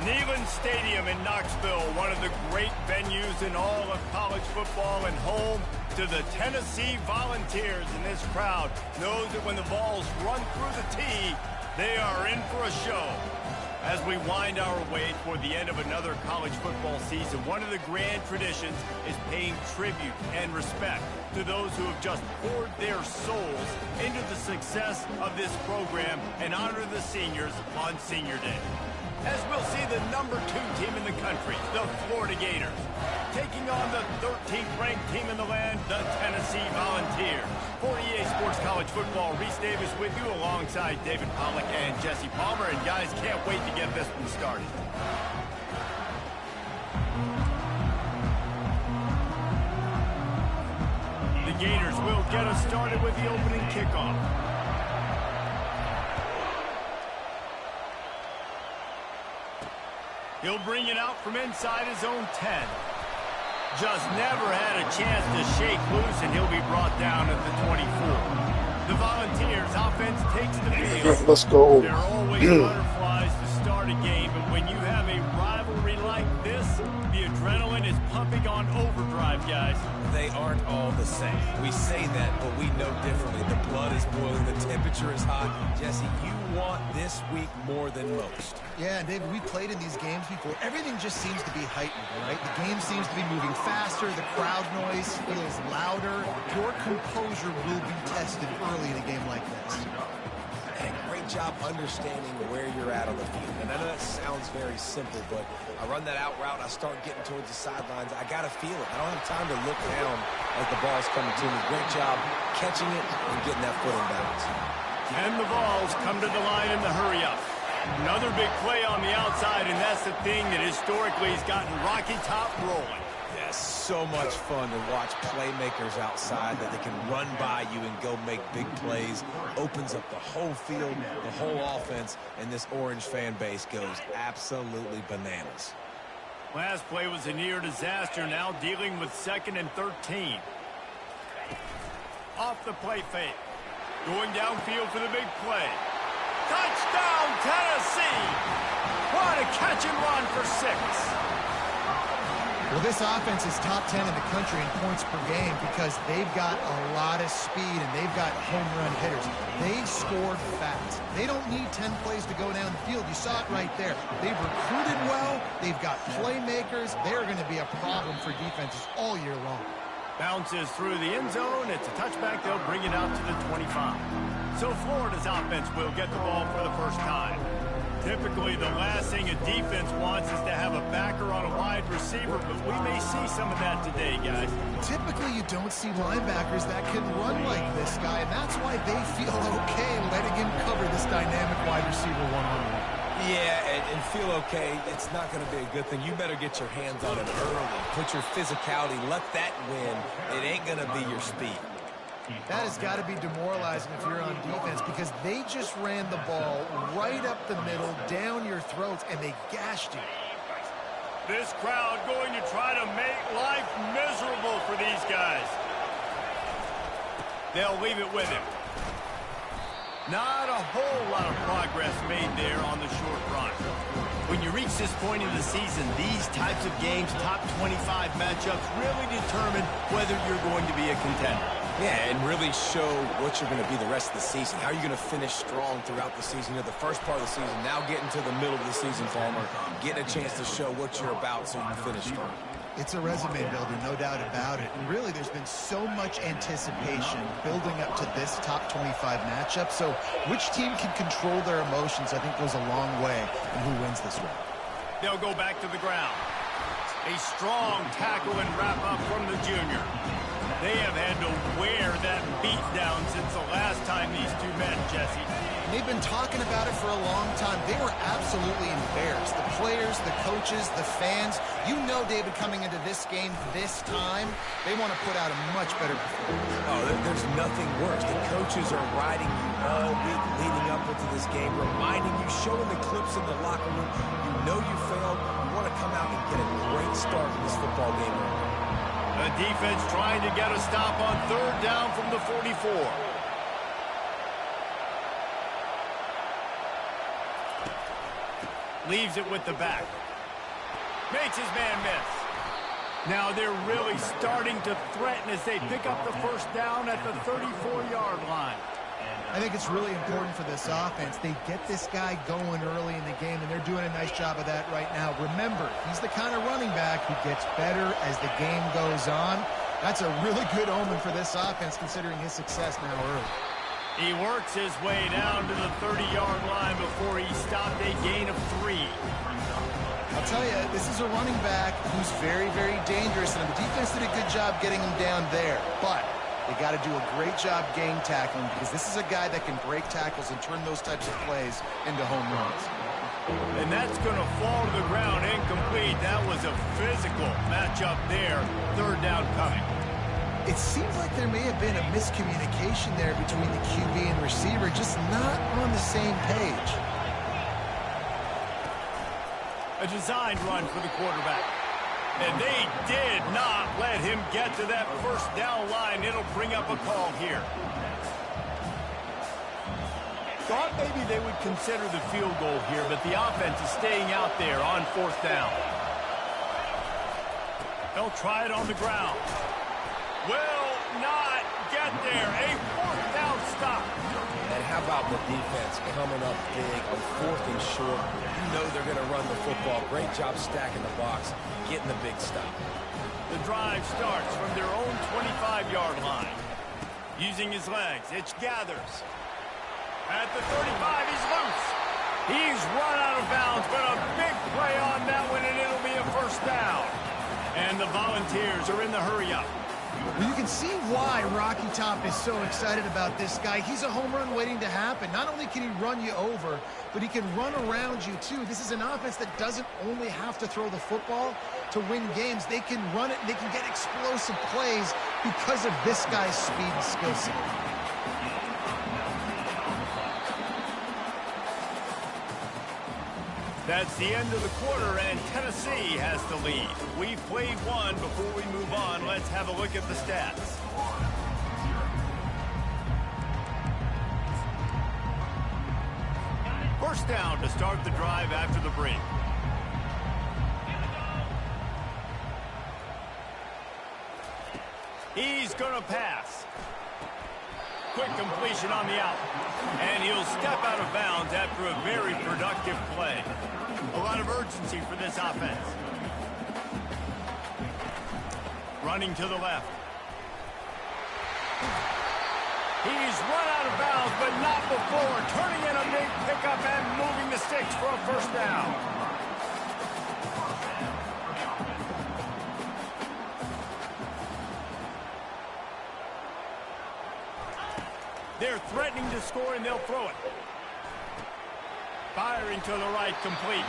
Neyland Stadium in Knoxville, one of the great venues in all of college football and home to the Tennessee Volunteers. And this crowd knows that when the balls run through the tee, they are in for a show. As we wind our way toward the end of another college football season, one of the grand traditions is paying tribute and respect to those who have just poured their souls into the success of this program and honor the seniors on Senior Day. As we'll see the number 2 team in the country, the Florida Gators, taking on the 13th ranked team in the land, the Tennessee Volunteers. For EA Sports College Football, Reese Davis with you alongside David Pollack and Jesse Palmer. And guys, can't wait to get this one started. The Gators will get us started with the opening kickoff. He'll bring it out from inside his own 10. Just never had a chance to shake loose, and he'll be brought down at the 24. The Volunteers offense takes the field. Let's go. There are always butterflies to start a game, but when you have a rivalry like this, the adrenaline is pumping on overdrive, guys. They aren't all the same. We say that, but we know differently. The blood is boiling. The temperature is hot. Jesse, you want this week more than most. Yeah, and David, we played in these games before. Everything just seems to be heightened, right? The game seems to be moving faster. The crowd noise feels louder. Your composure will be tested early in a game like this. And great job understanding where you're at on the field. And I know that sounds very simple, but I run that out route. I start getting towards the sidelines. I got to feel it. I don't have time to look down as the ball's coming to me. Great job catching it and getting that foot in bounds. And the Vols come to the line in the hurry-up. Another big play on the outside, and that's the thing that historically has gotten Rocky Top rolling. Yes, so much fun to watch playmakers outside that they can run by you and go make big plays. Opens up the whole field, the whole offense, and this Orange fan base goes absolutely bananas. Last play was a near disaster, now dealing with 2nd and 13. Off the play fake. Going downfield for the big play. Touchdown, Tennessee! What a catch and run for 6. Well, this offense is top 10 in the country in points per game because they've got a lot of speed and they've got home run hitters. They scored fast. They don't need 10 plays to go down the field. You saw it right there. They've recruited well. They've got playmakers. They're going to be a problem for defenses all year long. Bounces through the end zone. It's a touchback. They'll bring it out to the 25. So Florida's offense will get the ball for the first time. Typically, the last thing a defense wants is to have a backer on a wide receiver, but we may see some of that today, guys. Typically, you don't see linebackers that can run like this guy, and that's why they feel okay letting him cover this dynamic wide receiver one-on-one. Yeah, and feel okay. It's not going to be a good thing. You better get your hands on him early. Put your physicality. Let that win. It ain't going to be your speed. That has got to be demoralizing if you're on defense because they just ran the ball right up the middle, down your throats, and they gashed you. This crowd going to try to make life miserable for these guys. They'll leave it with him. Not a whole lot of progress made there on the short run. When you reach this point in the season, these types of games, top 25 matchups, really determine whether you're going to be a contender. Yeah, and really show what you're going to be the rest of the season. How are you going to finish strong throughout the season? You're the first part of the season, now getting to the middle of the season, Palmer. Getting a chance to show what you're about so you can finish strong. It's a resume builder, no doubt about it. And really, there's been so much anticipation building up to this top 25 matchup. So which team can control their emotions, I think, goes a long way in who wins this one. They'll go back to the ground. A strong tackle and wrap up from the junior. They have had to wear that beat down since the last time these two met, Jesse. They've been talking about it for a long time. They were absolutely embarrassed. The players, the coaches, the fans. You know, David, coming into this game this time, they want to put out a much better performance. Oh, there's nothing worse. The coaches are riding you all week leading up into this game, reminding you, showing the clips in the locker room. You know you failed. You want to come out and get a great start in this football game. The defense trying to get a stop on 3rd down from the 44. Leaves it with the back. Makes his man miss. Now they're really starting to threaten as they pick up the first down at the 34-yard line. I think it's really important for this offense. They get this guy going early in the game, and they're doing a nice job of that right now. Remember, he's the kind of running back who gets better as the game goes on. That's a really good omen for this offense, considering his success now early. He works his way down to the 30-yard line before he stopped a gain of 3. I'll tell you, this is a running back who's very, very dangerous, and the defense did a good job getting him down there. But they got to do a great job game tackling, because this is a guy that can break tackles and turn those types of plays into home runs. And that's going to fall to the ground incomplete. That was a physical matchup there. Third down coming. It seems like there may have been a miscommunication there between the QB and receiver, just not on the same page. A designed run for the quarterback. And they did not let him get to that first down line. It'll bring up a call here. Thought maybe they would consider the field goal here, but the offense is staying out there on fourth down. They'll try it on the ground. Will not get there. A fourth down stop. And how about the defense coming up big on fourth and short? You know they're going to run the football. Great job stacking the box, getting the big stop. The drive starts from their own 25-yard line. Using his legs, it's Gators. At the 35, he's loose. He's run out of bounds, but a big play on that one, and it'll be a first down. And the Volunteers are in the hurry-up. Well, you can see why Rocky Top is so excited about this guy. He's a home run waiting to happen. Not only can he run you over, but he can run around you, too. This is an offense that doesn't only have to throw the football to win games. They can run it, and they can get explosive plays because of this guy's speed and skill set. That's the end of the quarter, and Tennessee has the lead. We've played one. Before we move on, let's have a look at the stats. First down to start the drive after the break. He's going to pass. Quick completion on the out. And he'll step out of bounds after a very productive play. A lot of urgency for this offense. Running to the left. He's run out of bounds, but not before. Turning in a big pickup and moving the sticks for a first down. They're threatening to score, and they'll throw it. Firing to the right, complete.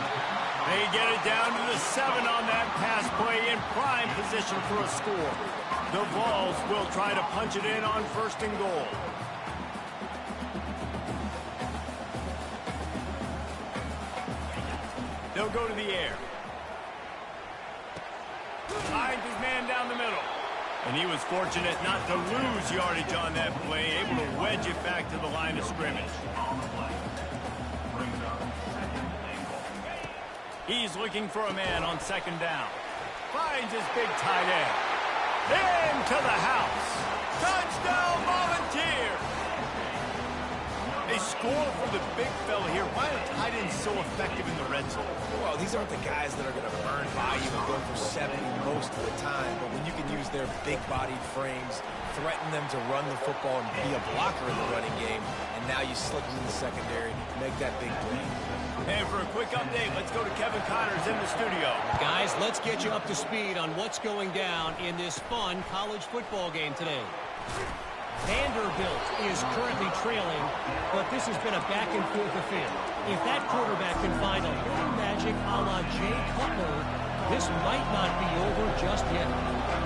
They get it down to the 7 on that pass play, in prime position for a score. The Vols will try to punch it in on first and goal. They'll go to the air. Finds his man down the middle. And he was fortunate not to lose yardage on that play, able to wedge it back to the line of scrimmage. He's looking for a man on second down. Finds his big tight end. Into the house. Touchdown, Volunteers! They score from the big fella here. Why are tight ends so effective in the red zone? Well, these aren't the guys that are going to burn by you and go for 70 most of the time, but when you can use their big-bodied frames, threaten them to run the football and be a blocker in the running game, and now you slip them in the secondary, make that big play. And for a quick update, let's go to Kevin Connors in the studio. Guys, let's get you up to speed on what's going down in this fun college football game today. Vanderbilt is currently trailing, but this has been a back-and-forth affair. If that quarterback can find a little magic a la Jay Cutler, this might not be over just yet.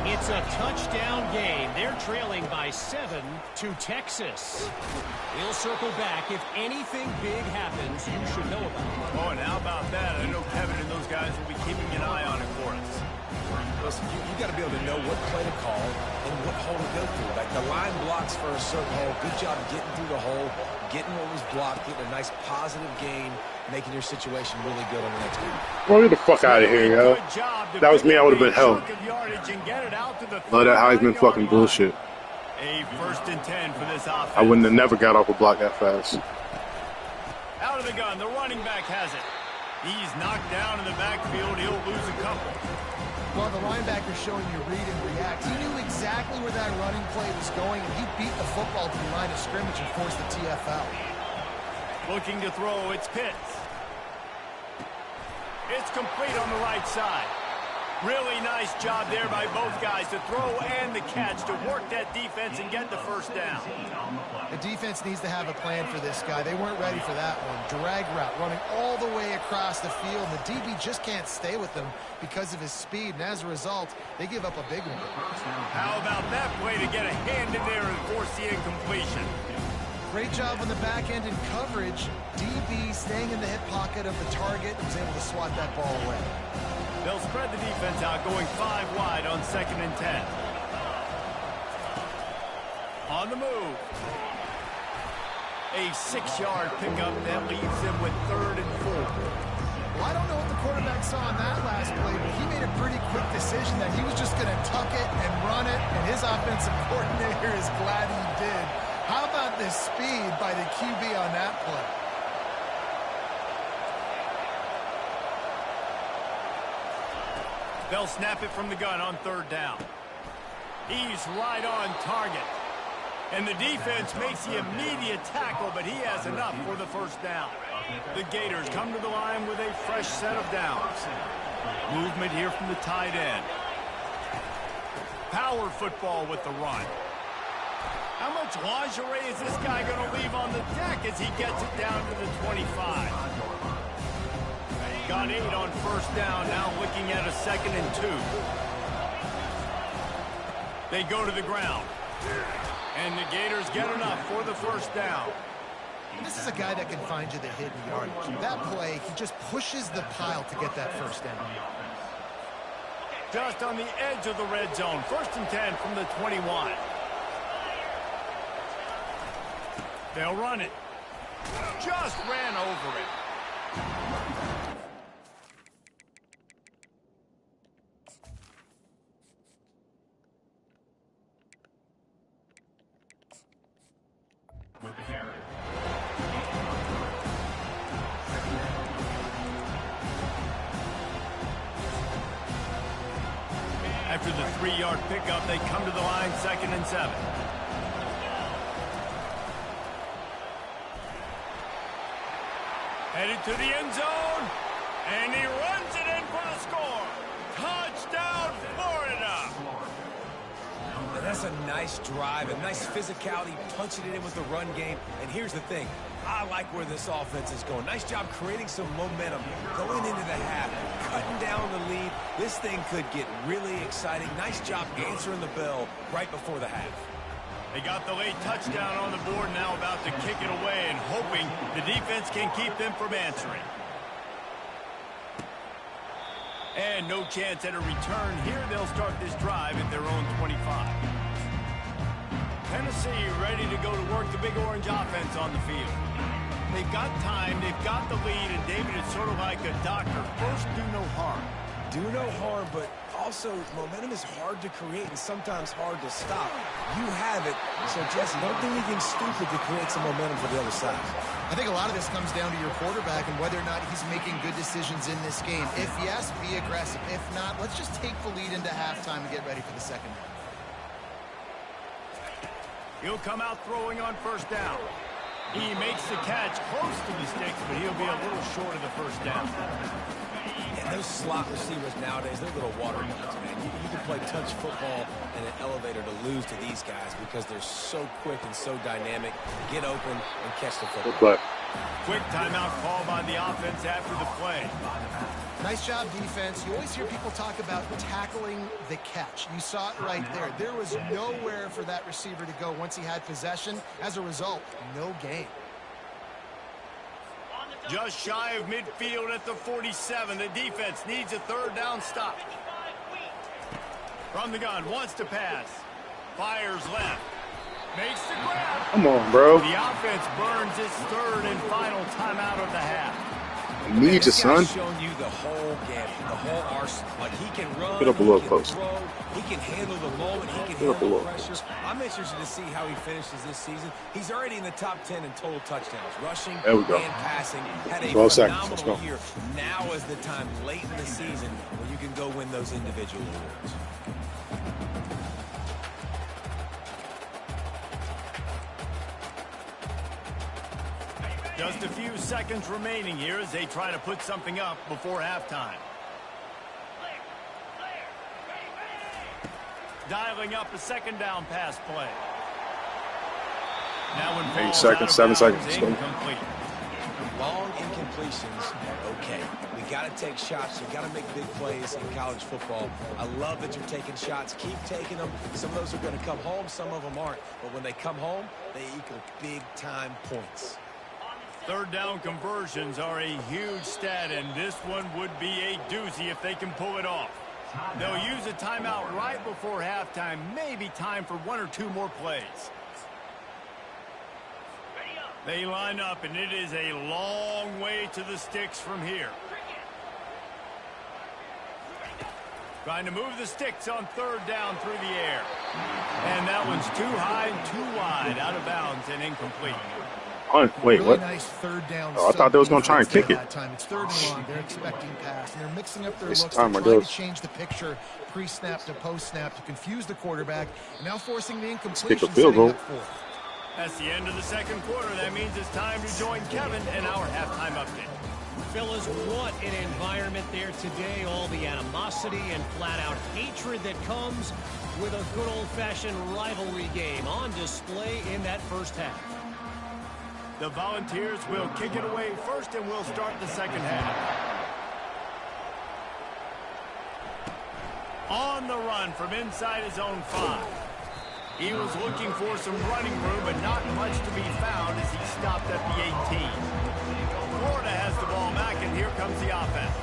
It's a touchdown game. They're trailing by 7 to Texas. We'll circle back. If anything big happens, you should know about it. Oh, and how about that? I know Kevin and those guys will be keeping an eye on it for us. Listen, you got to be able to know what play to call and what hole to go through. Like the line blocks for a certain hole. Good job getting through the hole, getting what was blocked, getting a nice positive gain, making your situation really good on the next game. Bro, get the fuck out of here, yo. That was me, I would have been hell. Love that Heisman fucking bullshit. A 1st and 10 for this offense. I wouldn't have never got off a block that fast. Out of the gun, the running back has it. He's knocked down in the backfield. He'll lose a couple. Well, the linebacker's showing you read and react. He knew exactly where that running play was going, and he beat the football to the line of scrimmage and forced the TFL. Looking to throw, it's Pitts. It's complete on the right side. Really nice job there by both guys to throw and the catch to work that defense and get the 1st down. The defense needs to have a plan for this guy. They weren't ready for that one. Drag route running all the way across the field. The DB just can't stay with them because of his speed, and as a result, they give up a big one. How about that play to get a hand in there and force the incompletion? Great job on the back end in coverage. DB staying in the hip pocket of the target, was able to swat that ball away. They'll spread the defense out, going 5 wide on 2nd and 10. On the move. A 6-yard pickup that leaves them with 3rd and 4. Well, I don't know what the quarterback saw on that last play, but he made a pretty quick decision that he was just going to tuck it and run it, and his offensive coordinator is glad he did. How about this speed by the QB on that play? They'll snap it from the gun on 3rd down. He's right on target. And the defense makes the immediate tackle, but he has enough for the 1st down. The Gators come to the line with a fresh set of downs. Movement here from the tight end. Power football with the run. How much lingerie is this guy going to leave on the deck as he gets it down to the 25? Got 8 on 1st down, now looking at a 2nd and 2. They go to the ground. And the Gators get enough for the 1st down. And this is a guy that can find you the hidden yardage. That play, he just pushes the pile to get that 1st down. Just on the edge of the red zone. 1st and 10 from the 21. They'll run it. Just ran over it. After the 3-yard pickup, they come to the line 2nd and 7. Headed to the end zone, and he runs it in for the score. Touchdown, Florida! And that's a nice drive, a nice physicality, punching it in with the run game. And here's the thing. I like where this offense is going. Nice job creating some momentum going into the half, cutting down the lead. This thing could get really exciting. Nice job answering the bell right before the half. They got the late touchdown on the board, now about to kick it away and hoping the defense can keep them from answering. And no chance at a return here. They'll start this drive at their own 25. Tennessee ready to go to work the Big Orange offense on the field. They've got time, they've got the lead, and David is sort of like a doctor. First, do no harm. Do no harm, but also momentum is hard to create and sometimes hard to stop. You have it, so Jesse, don't do anything stupid to create some momentum for the other side. I think a lot of this comes down to your quarterback and whether or not he's making good decisions in this game. If yes, be aggressive. If not, let's just take the lead into halftime and get ready for the 2nd half. He'll come out throwing on 1st down. He makes the catch close to the sticks, but he'll be a little short of the 1st down. And those slot receivers nowadays, they're little water guns, man. You can play touch football in an elevator to lose to these guys because they're so quick and so dynamic. Get open and catch the football. Quick timeout call by the offense after the play. Nice job, defense. You always hear people talk about tackling the catch. You saw it right there. There was nowhere for that receiver to go once he had possession. As a result, no gain. Just shy of midfield at the 47. The defense needs a 3rd down stop. From the gun, wants to pass. Fires left. Makes the grab. Come on, bro. The offense burns its third and final timeout of the half. Need you, son. Showing you the whole game, the whole arsenal. Like he can run, Get up a little he can closer. throw, he can handle the moment, he can Get up a handle little pressure. I'm interested to see how he finishes this season. He's already in the top 10 in total touchdowns, rushing There we go. and passing. Had a 12 seconds. Let's phenomenal go. year. Now is the time late in the season where you can go win those individual awards. Just a few seconds remaining here as they try to put something up before halftime. Dialing up a second down pass play. Now when 8 seconds, 7 seconds. Let's go. Incomplete. Long incompletions are okay. We got to take shots. You got to make big plays in college football. I love that you're taking shots. Keep taking them. Some of those are going to come home. Some of them aren't. But when they come home, they equal big-time points. Third down conversions are a huge stat, and this one would be a doozy if they can pull it off. They'll use a timeout right before halftime. Maybe time for 1 or 2 more plays. They line up, and it is a long way to the sticks from here. Trying to move the sticks on third down through the air. And that one's too high and too wide, out of bounds and incomplete. Wait, really what? Nice third down. Oh, I thought they was going to try and kick it. That time. It's third and long. They're expecting pass. And they're mixing up their It's looks. time, They're my trying dudes. to change the picture pre-snap to post-snap to confuse the quarterback. And now forcing the Kick incompletion. a field goal. That's the end of the second quarter. That means it's time to join Kevin and our halftime update. Fellas, what an environment there today. All the animosity and flat-out hatred that comes with a good old-fashioned rivalry game on display in that first half. The Volunteers will kick it away first, and we'll start the second half. On the run from inside his own 5. He was looking for some running room, but not much to be found as he stopped at the 18. Florida has the ball back, and here comes the offense.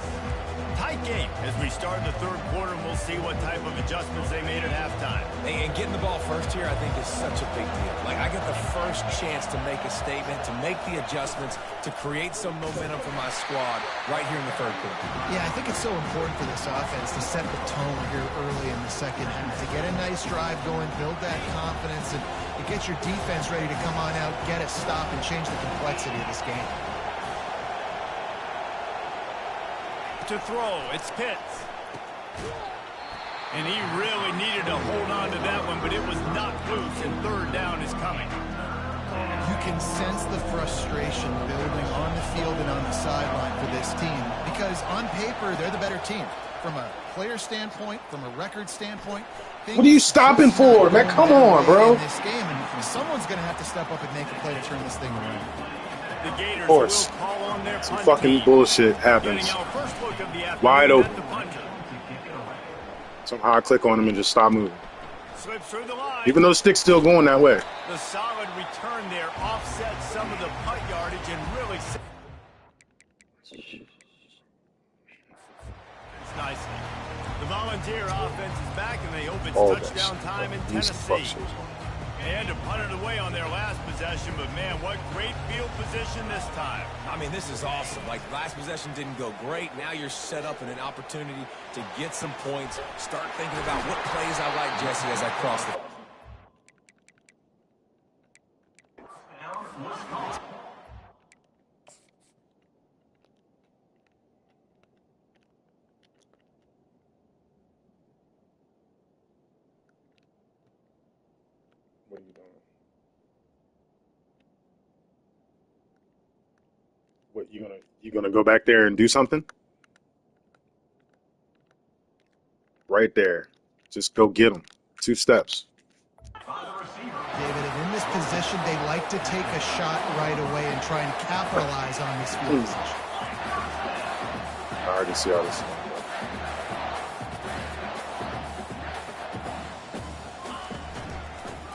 Tight game as we start the third quarter, and we'll see what type of adjustments they made at halftime. And getting the ball first here, I think, is such a big deal. Like, I get the first chance to make a statement, to make the adjustments, to create some momentum for my squad right here in the third quarter. Yeah, I think it's so important for this offense to set the tone here early in the second half, to get a nice drive going, build that confidence, and to get your defense ready to come on out, get a stop, and change the complexity of this game. To throw, it's Pitts. And he really needed to hold on to that one, but it was knocked loose, and third down is coming. You can sense the frustration building on the field and on the sideline for this team because on paper, they're the better team. From a player standpoint, from a record standpoint. What are you stopping for, man? Come on, bro. In this game, and someone's going to have to step up and make a play to turn this thing around. The Gators Of course. will call on their Some punt fucking team. bullshit happens. Getting our first look of the afternoon Wide at open. the punter. Somehow I click on him and just stop moving. Slips through the line. Even though the stick's still going that way. The solid return there offsets some of the punt yardage and really it's nicely. The Volunteer offense is back, and they hope it's All touchdown this. time in These Tennessee. fuckers. They had to punt it away on their last possession, but man, what great field position this time. I mean, this is awesome. Like, last possession didn't go great. Now you're set up in an opportunity to get some points. Start thinking about what plays I like, Jesse, as I cross the... What are you doing? What, you gonna go back there and do something? Right there. Just go get them. 2 steps. David, and in this position, they like to take a shot right away and try and capitalize on this field position. I already see all this.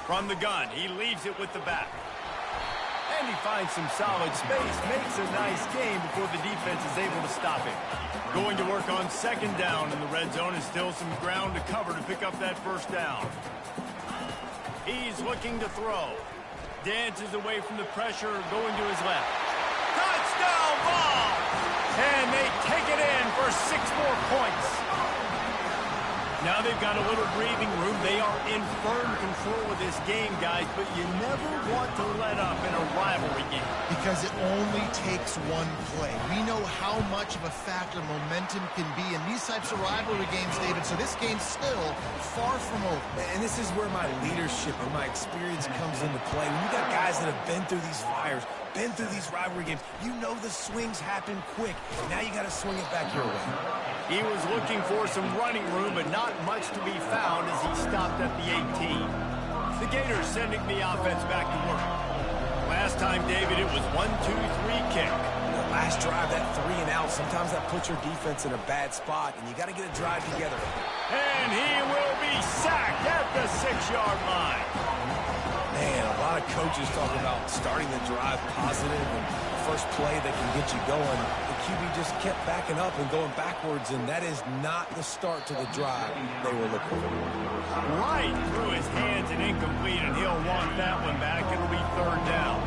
From the gun, he leaves it with the back. And he finds some solid space, makes a nice game before the defense is able to stop him. Going to work on second down in the red zone, and still some ground to cover to pick up that first down. He's looking to throw. Dances away from the pressure, going to his left. Touchdown ball! And they take it in for 6 more points. Now they've got a little breathing room. They are in firm control of this game, guys, but you never want to let up in a rivalry game. Because it only takes one play. We know how much of a factor momentum can be in these types of rivalry games, David, so this game's still far from over. And this is where my leadership and my experience comes into play. When you got guys that have been through these fires, been through these rivalry games, you know the swings happen quick. Now you got to swing it back your way. He was looking for some running room, but not much to be found as he stopped at the 18. The Gators sending the offense back to work. Last time, David, it was 1-2-3 kick. The last drive, that 3 and out, sometimes that puts your defense in a bad spot, and you got to get a drive together. And he will be sacked at the 6-yard line. Man, a lot of coaches talk about starting the drive positive and the first play that can get you going. The QB just kept backing up and going backwards, and that is not the start to the drive they were looking for. Right through his hands and incomplete, and he'll want that one back. It'll be 3rd down.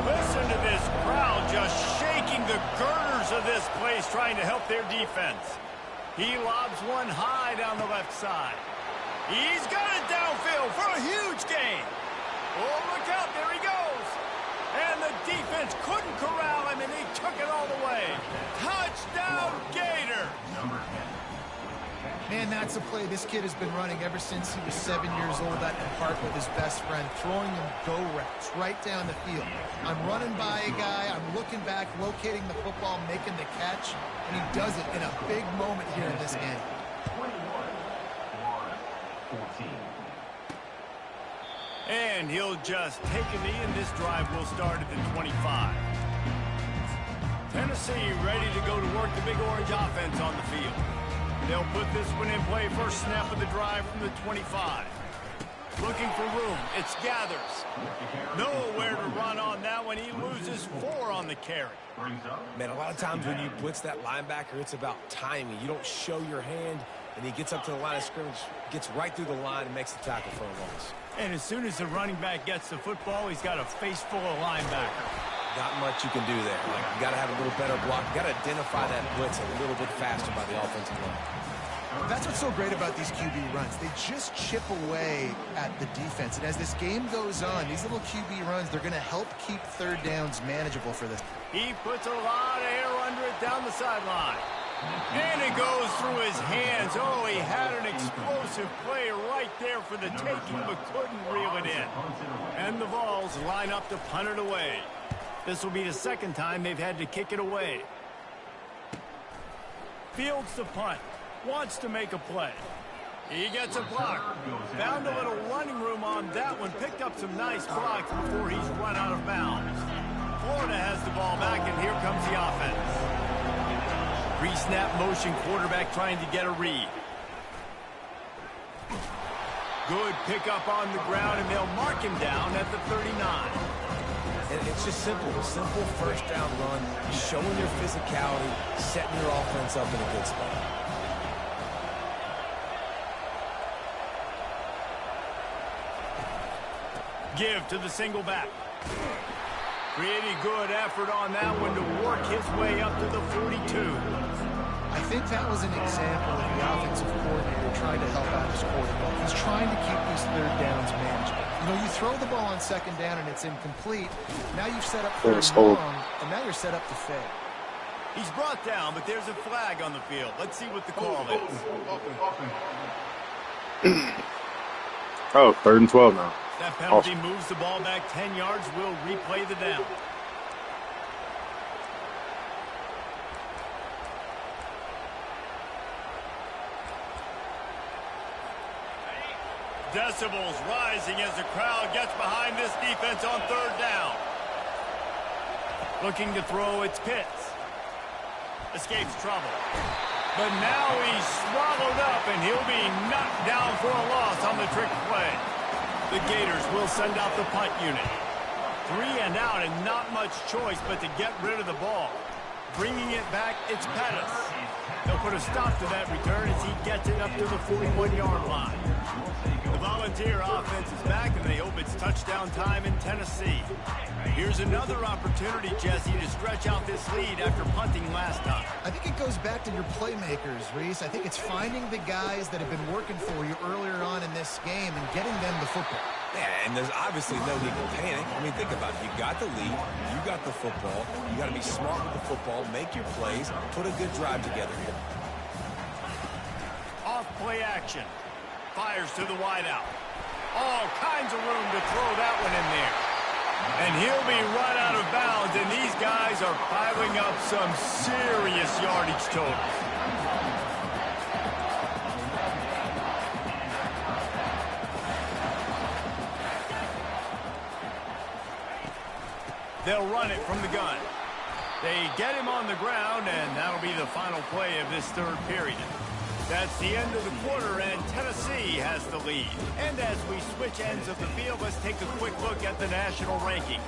Listen to this crowd just shaking the girders of this place, trying to help their defense. He lobs one high down the left side. He's got it downfield for a huge gain. Oh, look out, there he goes. And the defense couldn't corral him, and he took it all the way. Touchdown, Gator. Man, that's a play this kid has been running ever since he was 7 years old at the park with his best friend, throwing them go routes right down the field. I'm running by a guy, I'm looking back, locating the football, making the catch, and he does it in a big moment here in this game. And he'll just take a knee, and this drive will start at the 25. Tennessee ready to go to work the Big Orange offense on the field. They'll put this one in play. First snap of the drive from the 25. Looking for room. It's Gators. Nowhere to run on that one. He loses 4 on the carry. Man, a lot of times when you blitz that linebacker, it's about timing. You don't show your hand, and he gets up to the line of scrimmage, gets right through the line, and makes the tackle for a loss. And as soon as the running back gets the football, he's got a face full of linebacker. Not much you can do there. Like, you got to have a little better block. You got to identify that blitz a little bit faster by the offensive line. That's what's so great about these QB runs. They just chip away at the defense. And as this game goes on, these little QB runs, they're going to help keep 3rd downs manageable for this. He puts a lot of air under it down the sideline. And it goes through his hands. Oh, he had an explosive play right there for the taking, but couldn't reel it in. And the Vols line up to punt it away. This will be the 2nd time they've had to kick it away. Fields the punt. Wants to make a play. He gets a block. Found a little running room on that one. Picked up some nice blocks before he's run out of bounds. Florida has the ball back, and here comes the offense. Pre-snap motion, quarterback trying to get a read. Good pickup on the ground, and they'll mark him down at the 39. And it's just simple. A simple 1st down run, showing your physicality, setting your offense up in a good spot. Give to the single back. Pretty good effort on that one to work his way up to the 42. I think that was an example of the offensive coordinator trying to help out his quarterback. He's trying to keep these 3rd downs manageable. You know, you throw the ball on 2nd down and it's incomplete. Now you've set up 3rd long, and now you're set up to fail. He's brought down, but there's a flag on the field. Let's see what the call is. Oh, 3rd and 12 now. That penalty moves the ball back 10 yards. We'll replay the down. Decibels rising as the crowd gets behind this defense on 3rd down. Looking to throw, it's Pitts. Escapes trouble. But now he's swallowed up, and he'll be knocked down for a loss on the trick play. The Gators will send out the punt unit. 3 and out, and not much choice but to get rid of the ball. Bringing it back, it's Pettis. They'll put a stop to that return as he gets it up to the 41-yard line. The Volunteers Volunteer offense is back, and they hope it's touchdown time in Tennessee. Here's another opportunity, Jesse, to stretch out this lead after punting last time. I think it goes back to your playmakers, Reese. I think it's finding the guys that have been working for you earlier on in this game and getting them the football. Yeah, and there's obviously no need to panic. I mean, think about it. You got the lead. You got the football. You got to be smart with the football, make your plays, put a good drive together here. Off play action. Fires to the wideout. All kinds of room to throw that one in there. And he'll be run out of bounds, and these guys are piling up some serious yardage totals. They'll run it from the gun. They get him on the ground, and that'll be the final play of this third period. That's the end of the quarter, and Tennessee has the lead. And as we switch ends of the field, let's take a quick look at the national rankings.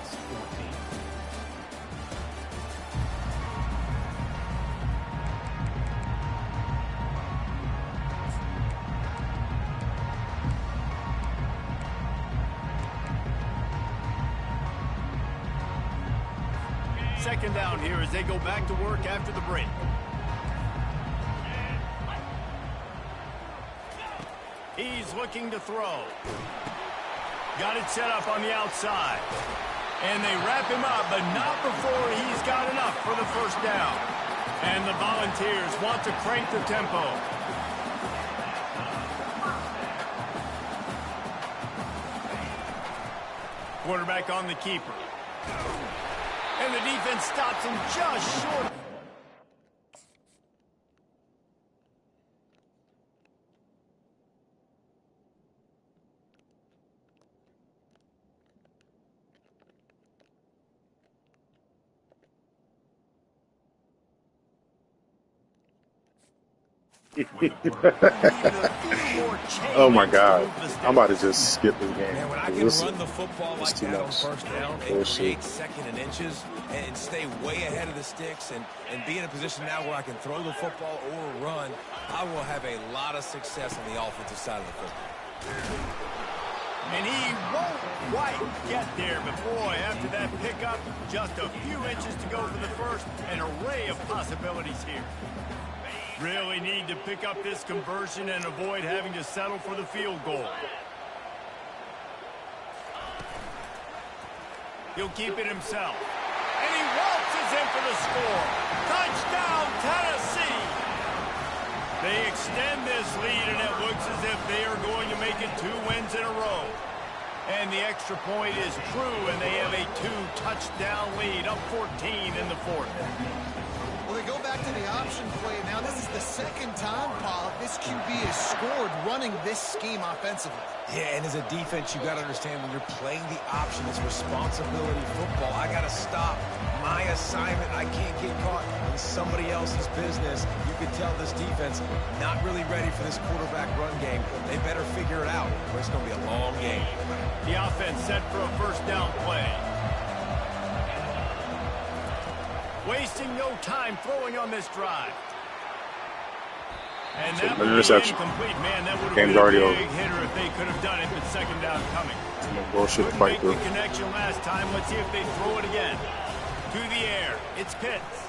Second down here as they go back to work after the break. He's looking to throw. Got it set up on the outside. And they wrap him up, but not before he's got enough for the first down. And the Volunteers want to crank the tempo. Quarterback on the keeper. And the defense stops him just short. Oh my God! I'm about to just skip this game. Man, when I can run the football like that on first down and create second and inches and stay way ahead of the sticks and be in a position now where I can throw the football or run, I will have a lot of success on the offensive side of the football. And he won't quite get there, but boy, after that pickup, just a few inches to go for the first. An array of possibilities here. Really need to pick up this conversion and avoid having to settle for the field goal. He'll keep it himself. And he waltzes in for the score. Touchdown, Tennessee! They extend this lead, and it looks as if they are going to make it 2 wins in a row. And the extra point is true, and they have a 2-touchdown lead, up 14 in the fourth. Well, they go back to the option play. Now, this is the second time, Paul, this QB has scored running this scheme offensively. Yeah, and as a defense, you got to understand when you're playing the option, it's responsibility football. I got to stop my assignment. I can't get caught in somebody else's business. You can tell this defense not really ready for this quarterback run game. They better figure it out, or it's going to be a long game. The offense set for a first down play. Wasting no time throwing on this drive. And that would be incomplete. Man, that would have been a big hitter if they could have done it, but second down coming. Bullshit fight through. The connection last time. Let's see if they throw it again. To the air. It's Pitts.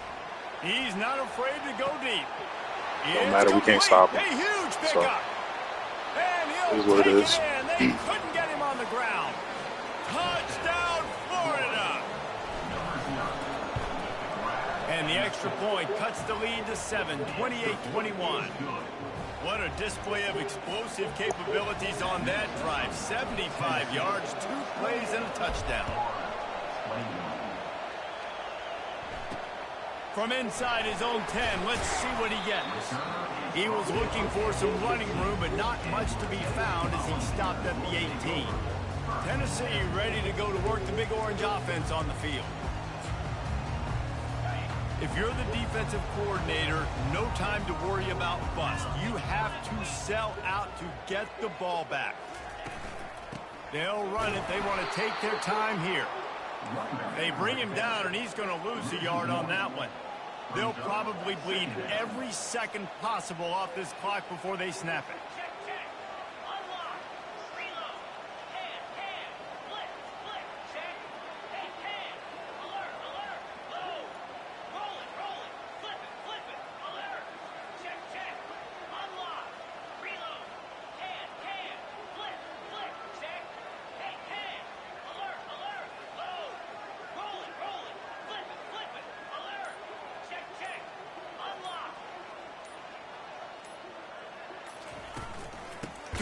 He's not afraid to go deep. Don't matter. We can't stop him. A huge pickup. And he'll what it is. They couldn't get him on the ground. Touchdown, Florida. And the extra point cuts the lead to 7, 28-21. What a display of explosive capabilities on that drive. 75 yards, 2 plays, and a touchdown. From inside his own 10, let's see what he gets. He was looking for some running room, but not much to be found as he stopped at the 18. Tennessee ready to go to work the Big Orange offense on the field. If you're the defensive coordinator, no time to worry about bust. You have to sell out to get the ball back. They'll run it. They want to take their time here. They bring him down, and he's going to lose a yard on that one. They'll probably bleed every second possible off this clock before they snap it.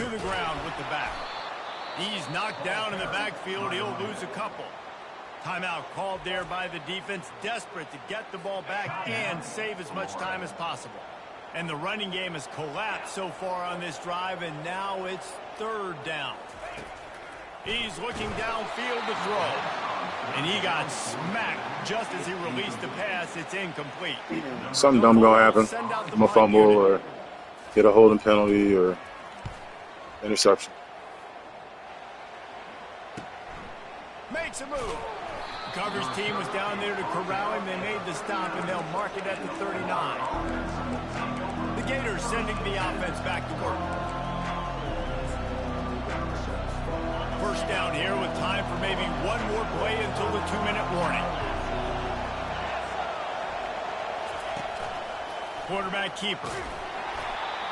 to the ground with the back. He's knocked down in the backfield. He'll lose a couple. Timeout called there by the defense, desperate to get the ball back and save as much time as possible. And the running game has collapsed so far on this drive, and now it's 3rd down. He's looking downfield to throw. And he got smacked just as he released the pass. It's incomplete. Something dumb gonna happen. I'm a fumble or get a holding penalty or interception. Makes a move. The coverage team was down there to corral him. They made the stop, and they'll mark it at the 39. The Gators sending the offense back to work. First down here with time for maybe one more play until the 2-minute warning. Quarterback keeper.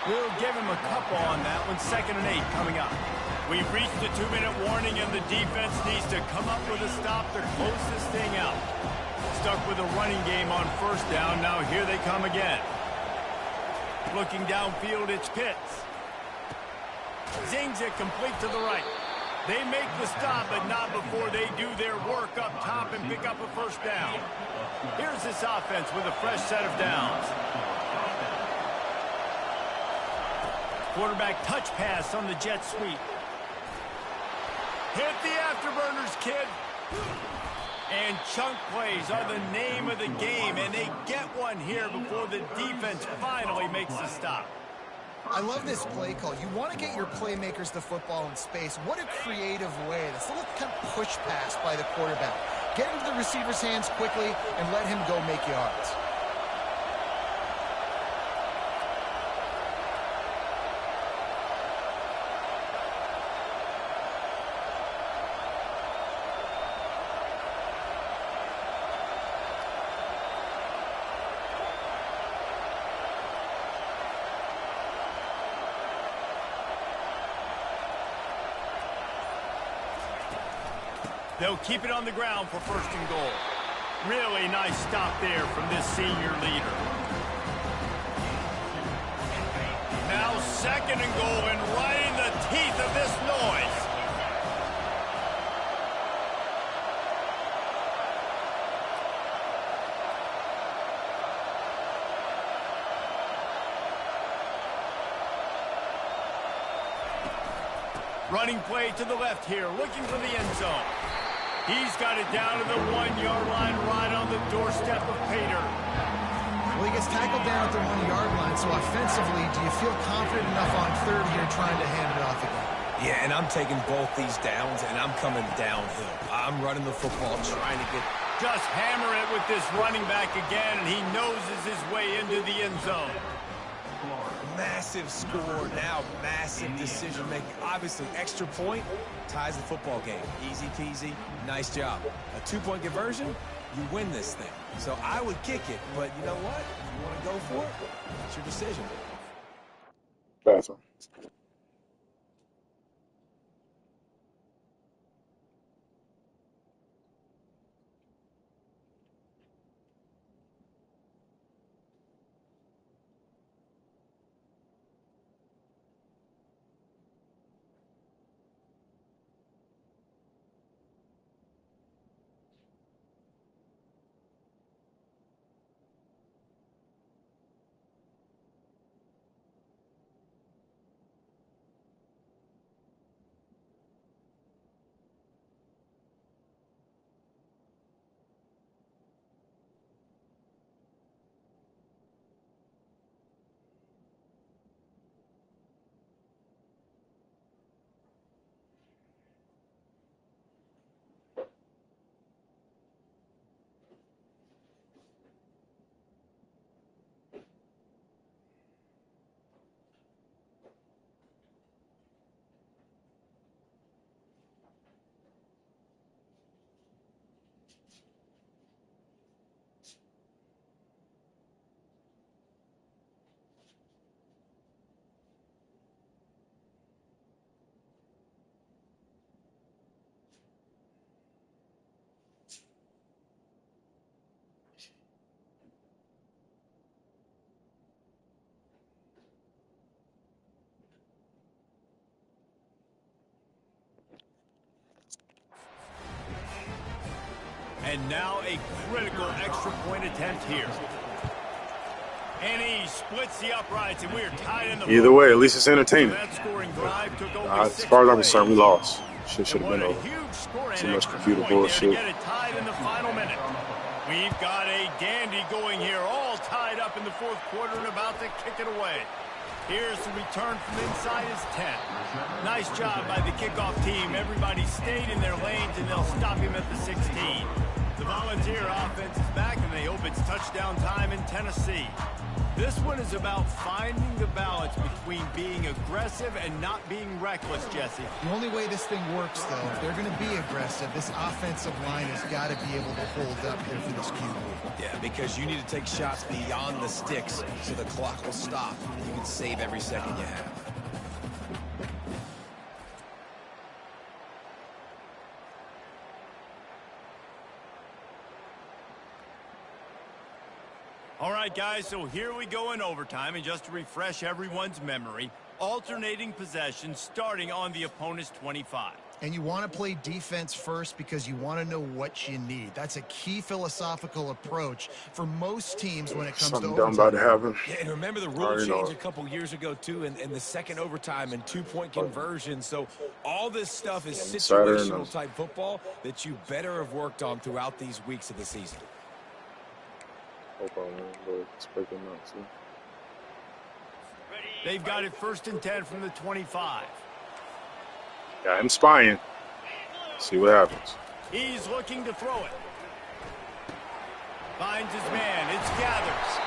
We'll give him a couple on that one. 2nd and 8 coming up. We've reached the 2-minute warning, and the defense needs to come up with a stop to close this thing out. Stuck with a running game on 1st down. Now here they come again. Looking downfield, it's Pitts. Zings it complete to the right. They make the stop, but not before they do their work up top and pick up a 1st down. Here's this offense with a fresh set of downs. Quarterback touch pass on the jet sweep. Hit the afterburners, kid. And chunk plays are the name of the game, and they get one here before the defense finally makes the stop. I love this play call. You want to get your playmakers the football in space. What a creative way. This little kind of push pass by the quarterback. Get into the receiver's hands quickly and let him go make yards. They'll keep it on the ground for 1st and goal. Really nice stop there from this senior leader. Now 2nd and goal, and right in the teeth of this noise. Running play to the left here, looking for the end zone. He's got it down to the 1-yard line, right on the doorstep of Pater. Well, he gets tackled down at the 1-yard line, so offensively, do you feel confident enough on 3rd here trying to hand it off again? Yeah, and I'm taking both these downs, and I'm coming downhill. I'm running the football, trying to get... Just hammer it with this running back again, and he noses his way into the end zone. Massive score, now massive decision-making. Obviously, extra point ties the football game. Easy peasy, nice job. A 2-point conversion, you win this thing. So I would kick it, but you know what? If you want to go for it, it's your decision. Pass on. And now a critical extra point attempt here. And he splits the uprights, and we're tied in the Either way, at least it's entertaining. So that scoring drive took over As far as I'm concerned, we lost. Shit should have been over. Too much computer bullshit. Get it tied in the final minute. We've got a dandy going here, all tied up in the fourth quarter and about to kick it away. Here's the return from inside his 10. Nice job by the kickoff team. Everybody stayed in their lanes, and they'll stop him at the 16. The Volunteer offense is back, and they hope it's touchdown time in Tennessee. This one is about finding the balance between being aggressive and not being reckless, Jesse. The only way this thing works, though, if they're going to be aggressive, this offensive line has got to be able to hold up here for this QB. Yeah, because you need to take shots beyond the sticks so the clock will stop. You can save every second you have. All right, guys, so here we go in overtime, and just to refresh everyone's memory, alternating possessions starting on the opponent's 25. And you want to play defense first because you want to know what you need. That's a key philosophical approach for most teams when it comes Something to dumb about to happen. Yeah, and remember the rule change a couple years ago, too, in the second overtime and two-point conversion. So all this stuff is situational-type football that you better have worked on throughout these weeks of the season. They've got it 1st and 10 from the 25. Got him spying. See what happens. He's looking to throw it. Finds his man. It's Gators.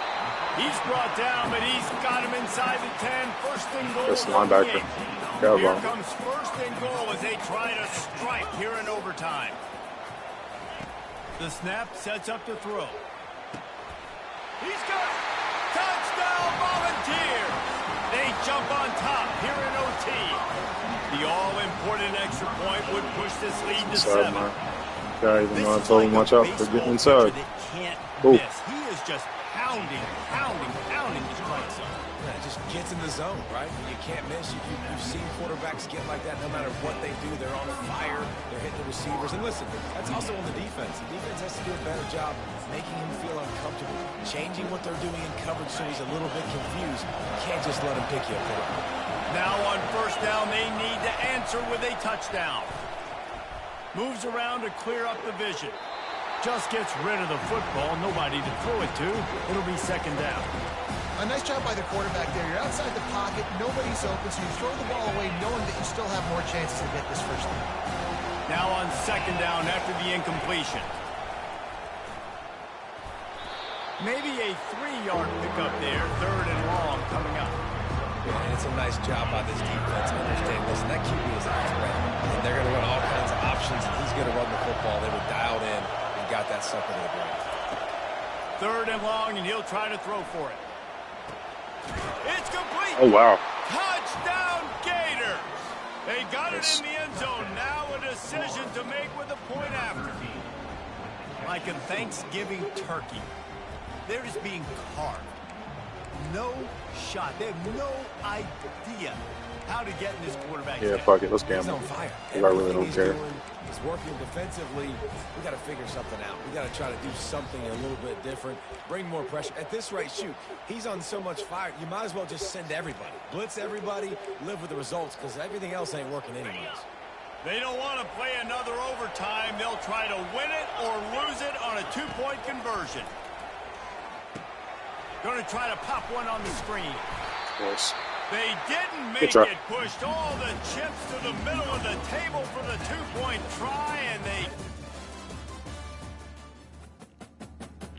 He's brought down, but he's got him inside the 10. 1st and goal. That's the linebacker. Here comes 1st and goal as they try to strike here in overtime. The snap sets up to throw. He's got it. Touchdown, Volunteers. They jump on top here in OT. The all-important extra point would push this lead to 7. Guys, you know, I told him watch out for getting inside. He is just pounding the strike zone. Yeah, it just gets in the zone, right? You can't miss. You've seen quarterbacks get like that no matter what they do. They're on fire. They're hitting the receivers. And listen, that's also on the defense. The defense has to do a better job making him feel uncomfortable, changing what they're doing in coverage so he's a little bit confused. You can't just let him pick you apart. Now on 1st down, they need to answer with a touchdown. Moves around to clear up the vision. Just gets rid of the football. Nobody to throw it to. It'll be 2nd down. A nice job by the quarterback there. You're outside the pocket. Nobody's open, so you throw the ball away knowing that you still have more chances to get this first down. Now on 2nd down after the incompletion. Maybe a 3-yard pickup there. 3rd and long coming up. And it's a nice job by this defense. Understand, listen, that QB is a threat. And they're going to run all kinds of options, and he's going to run the football. They were dialed in and got that sucker to the ground. 3rd and long, and he'll try to throw for it. It's complete. Oh, wow. Touchdown, Gators. They got it in the end zone. Now a decision to make with a point after. Like a Thanksgiving turkey. They're just being carved. No shot. They have no idea how to get in this quarterback. Yeah, fuck it. Let's gamble. He's on fire. I really don't care. He's working defensively. We got to figure something out. We got to try to do something a little bit different. Bring more pressure. At this rate, shoot, he's on so much fire. You might as well just send everybody. Blitz everybody. Live with the results because everything else ain't working anyways. They don't want to play another overtime. They'll try to win it or lose it on a 2-point conversion. Going to try to pop one on the screen. Yes. They didn't make it. Pushed all the chips to the middle of the table for the 2-point try, and they